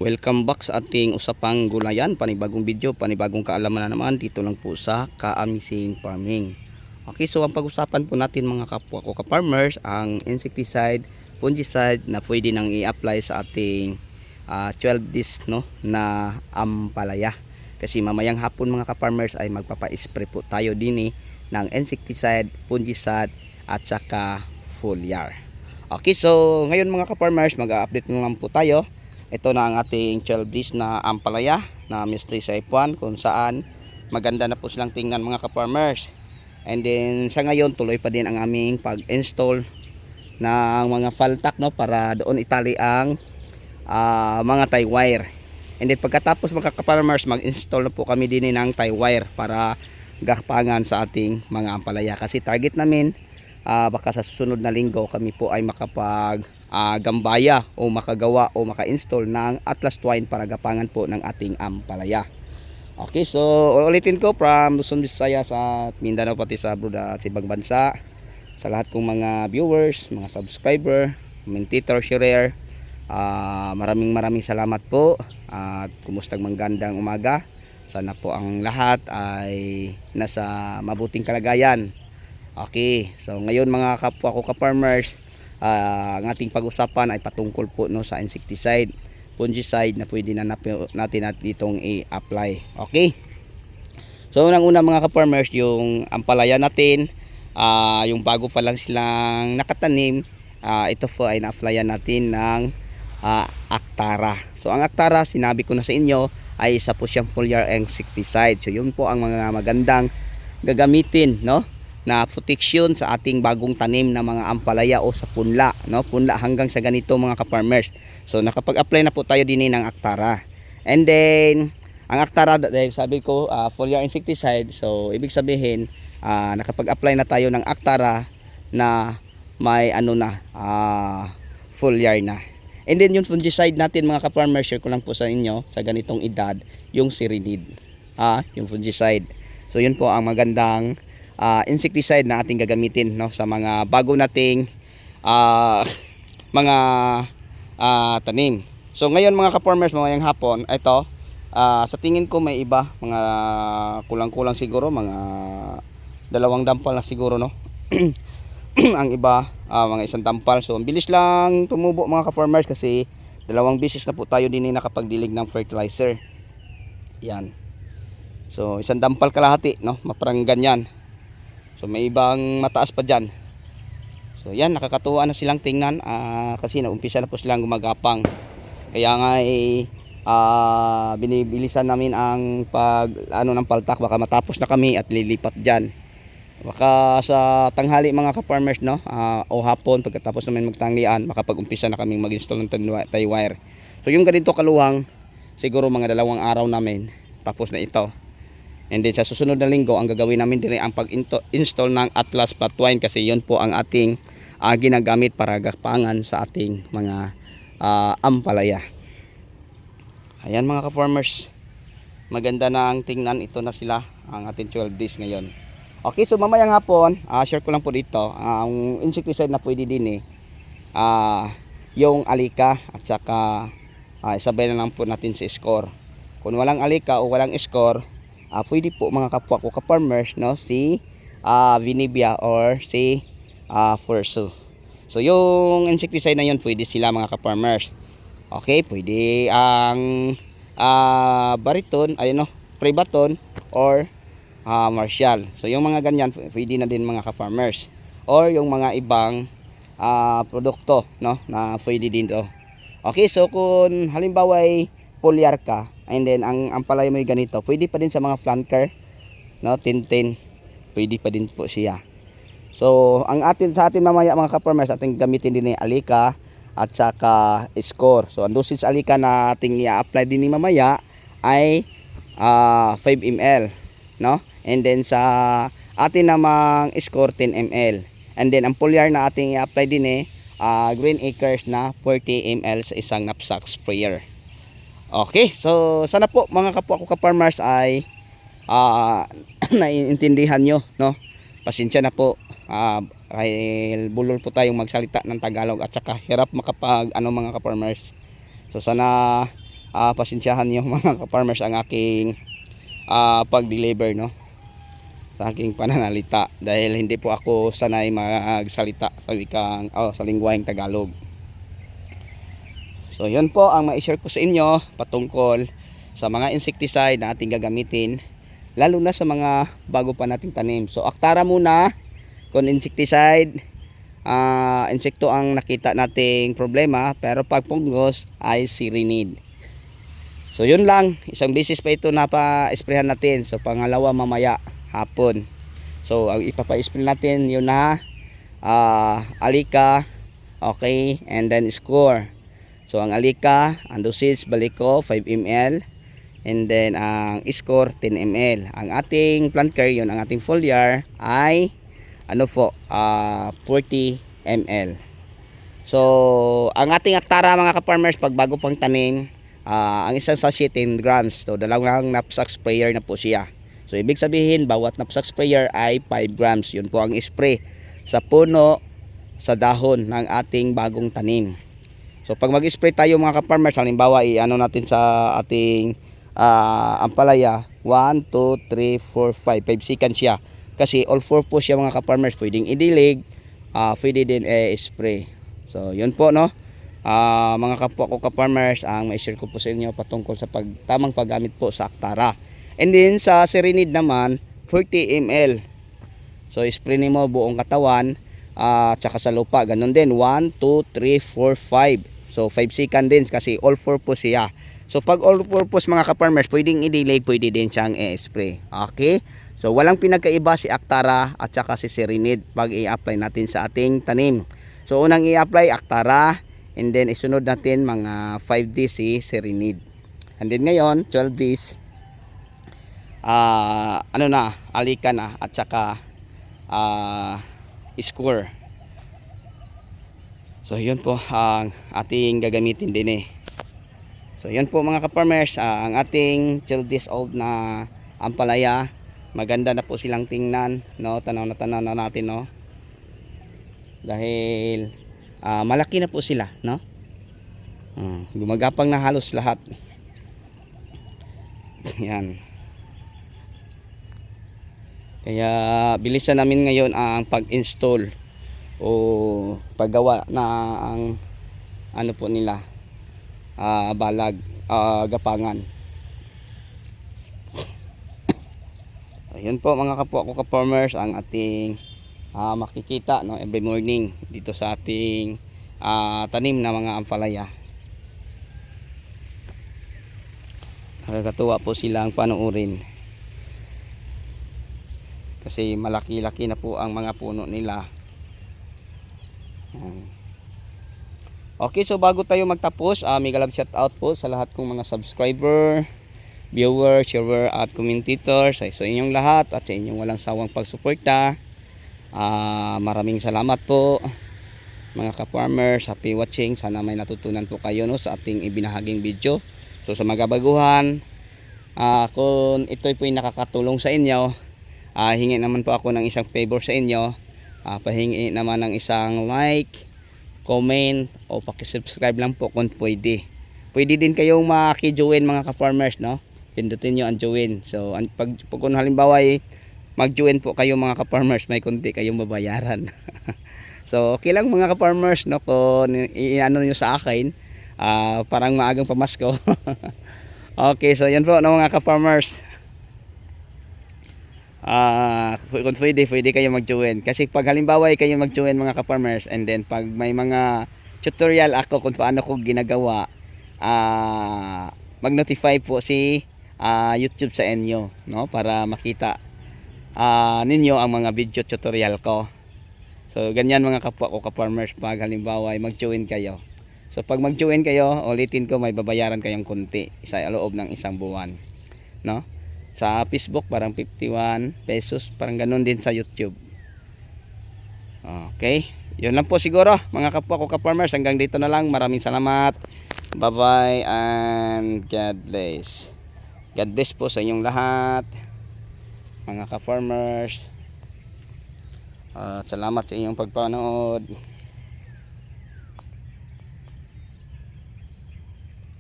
Welcome back sa ating usapang gulayan, panibagong video, panibagong kaalaman na naman dito lang po sa Ka-Amazing Farming. Okay, so ang pag-usapan po natin mga kapwa ko ka-farmers, ang insecticide, fungicide na pwede nang i-apply sa ating 12 days no, na ampalaya. Kasi mamayang hapon mga ka-farmers ay magpapa-spray po tayo din ng insecticide, fungicide at saka foliar. Okay, so ngayon mga ka-farmers, mag-update naman po tayo. Ito na ang ating 12 days na ampalaya na mystery sa F1 kung saan maganda na po silang tingnan mga ka-farmers. And then sa ngayon tuloy pa din ang aming pag-install ng mga faltak no, para doon itali ang mga tie wire. And then pagkatapos mga ka-farmers, mag-install na po kami din ng tie wire para gakpangan sa ating mga ampalaya. Kasi target namin baka sa susunod na linggo kami po ay makapag gambaya o makagawa o maka-install ng Atlas twine para gapangan po ng ating ampalaya. Okay, so ulitin ko from Luzon, Visayas at Mindanao pati sa abroad at ibang bansa, sa lahat kong mga viewers, mga subscriber, commentator, sharer, maraming salamat po at kumusta manggandang umaga. Sana po ang lahat ay nasa mabuting kalagayan. Okay, so ngayon mga kapwa ko ka-farmers, ang ating pag-usapan ay patungkol po no, sa insecticide, fungicide na pwede na natin at ditong i-apply. Okay, so unang-una mga ka-farmers, yung ampalaya natin, yung bago pa lang silang nakatanim, ito po ay na-applyan natin ng Actara. So ang Actara, sinabi ko na sa inyo, ay isa po siyang foliar insecticide. So yun po ang mga magandang gagamitin no, na protection sa ating bagong tanim na mga ampalaya o sa punla no, punla hanggang sa ganito mga ka-farmers. So nakapag-apply na po tayo din ng Actara. And then ang Actara, dahil sabi ko foliar insecticide, so ibig sabihin nakapag-apply na tayo ng Actara na may ano na foliar na. And then yung fungicide natin mga ka-farmers, share ko lang po sa inyo sa ganitong edad, yung Sirinid, yung fungicide. So yun po ang magandang insecticide na ating gagamitin no, sa mga bago nating mga tanim. So ngayon mga ka-farmers, mamayang hapon, ito sa tingin ko may iba, mga kulang-kulang siguro mga 2 dampal na siguro no. Ang iba mga 1 dampal. So ang bilis lang tumubo mga ka-farmers kasi 2 beses na po tayo din nakapagdilig ng fertilizer. Yan. So 1 dampal kalahati no, maparang ganyan. So may ibang mataas pa dyan. So yan, nakakatuwa na silang tingnan kasi naumpisa na po silang gumagapang. Kaya nga binibilisan namin ang pag ng paltak, baka matapos na kami at lilipat dyan. Baka sa tanghali mga ka-farmers no, o hapon pagkatapos namin magtanglian, makapag-umpisa na kaming mag-install ng tie wire. So yung ganito kaluwang, siguro mga 2 araw namin tapos na ito. And then sa susunod na linggo, ang gagawin namin din ang pag-install ng Atlas twine kasi yun po ang ating ginagamit para gapangan sa ating mga ampalaya. Ayan mga ka-farmers, maganda na ang tingnan. Ito na sila ang ating 12 days ngayon. Okay, so mamayang hapon, share ko lang po dito ang insecticide na pwede din yung alika at saka isabay na lang po natin si score. Kung walang alika o walang score, pwede po mga kapwa ko ka-farmers no, si Vinibia or si Fursu. So yung insecticide na yun, pwede sila mga ka-farmers. Okay, pwede ang Bariton, ayun no, Prebaton or Martial. So yung mga ganyan pwede na din mga ka-farmers. Or yung mga ibang produkto no, na pwede din to. Okay, so kung halimbawa ay foliar ka, and then ang ampalaya mo ganito, pwede pa din sa mga flanker no, tintin, pwede pa din po siya. So ang sa atin mamaya mga ka-farmers, ating gamitin din yung alika at saka score. So ang dosage alika na ating i-apply din mamaya ay 5 ml no, and then sa atin namang score 10 ml. And then ang foliar na ating i-apply din Green Acres na 40 ml sa isang knapsack sprayer. Okay, so sana po mga kapwa ko ka-farmers ay naiintindihan nyo no. Pasensya na po dahil bulol po tayong magsalita ng Tagalog at saka hirap makapag mga ka-farmers. So sana pasensyahan niyo mga ka-farmers ang aking pag-deliver, no, sa aking pananalita dahil hindi po ako sanay magsalita sa wikang sa lingwaheng Tagalog. So yun po ang ma-share ko sa inyo patungkol sa mga insecticide na ating gagamitin lalo na sa mga bago pa nating tanim. So Actara muna kung insecticide, insekto ang nakita nating problema, pero pag fungus ay Serenade. So yun lang, isang beses pa ito napa-sprayhan natin. So pangalawa mamaya hapon. So ang ipapa-spray natin yun na Alika, okay, and then Score. So ang Alika, ang dosage balik ko 5 ml, and then ang Score 10 ml. Ang ating plant care, yun ang ating foliar ay 40 ml. So ang ating Actara mga ka-farmers, pag bago pang tanim, ang isang sachet 10 grams. So dalawang knapsack sprayer na po siya. So ibig sabihin bawat knapsack sprayer ay 5 grams. Yun po ang spray sa puno, sa dahon ng ating bagong tanim. So pag mag-spray tayo mga ka-farmers, halimbawa i-ano natin sa ating ampalaya, 1, 2, 3, 4, 5 seconds siya. Kasi all purpose siya mga ka-farmers, pwedeng idilig, pwede din spray. So yun po, no, mga kapwa ko ka-farmers, ang ma-share ko po sa inyo patungkol sa tamang paggamit po sa Actara. And then sa Serenade naman 40 ml. So spray mo buong katawan, tsaka sa lupa ganun din, 1, 2, 3, 4, 5. So 5 seconds din kasi all purpose siya. So pag all purpose mga ka-farmers, pwedeng i-delay, pwede din siyang i-spray. Okay? So walang pinagkaiba si Actara at saka si Serenade pag i-apply natin sa ating tanim. So unang i-apply Actara, and then isunod natin mga 5 days si Serenade. And then ngayon 12 days Alika na at saka Score. So yun po ang ating gagamitin din. So yun po mga ka-farmers, ang ating 12 days old na ampalaya, maganda na po silang tingnan, no, tanaw na natin, no, dahil malaki na po sila, no, gumagapang na halos lahat. Yan, kaya bilisan namin ngayon ang pag-install o paggawa na ang po nila, balag, gapangan. Ayun po mga kapwa ko ka-farmers ang ating makikita, no, every morning dito sa ating tanim na mga ampalaya. Nakakatuwa po silang panuurin kasi malaki-laki na po ang mga puno nila. Okay, so bago tayo magtapos, mega love shout out po sa lahat kong mga subscriber, viewer, sharer at commentators. So inyong lahat at sa inyong walang sawang pagsuporta, maraming salamat po mga ka-farmers. Happy watching, sana may natutunan po kayo, no, sa ating ibinahaging video. So sa magabaguhan, kung ito'y po nakakatulong sa inyo, hingi naman po ako ng isang favor sa inyo. Pahingi naman ng isang like, comment o paki-subscribe lang po kung pwede. Pwede din kayong maki-join mga ka-farmers, no? Pindutin nyo ang join. So pag kung halimbawa mag-join po kayo mga ka-farmers, may konti kayong babayaran. So okay lang mga ka-farmers, no, kung i-ano nyo sa akin, parang maagang pamasko. Okay, so yan po, no, mga ka-farmers. Kung pwede kayo mag-join. Kasi pag halimbawa kayo mag-join mga ka-farmers, and then pag may mga tutorial ako kung paano ko ginagawa, mag-notify po si YouTube sa inyo, no, para makita ninyo ang mga video tutorial ko. So ganyan mga kapwa ko ka-farmers, pag halimbawa mag-join kayo. So pag mag-join kayo, ulitin ko, may babayaran kayong konti sa loob ng isang buwan, no? Sa Facebook parang 51 pesos, parang ganun din sa YouTube. Okay, yun lang po siguro mga kapwa ko ka-farmers. Hanggang dito na lang, maraming salamat, bye bye and God bless. God bless po sa inyong lahat mga ka-farmers. Salamat sa inyong pagpanood.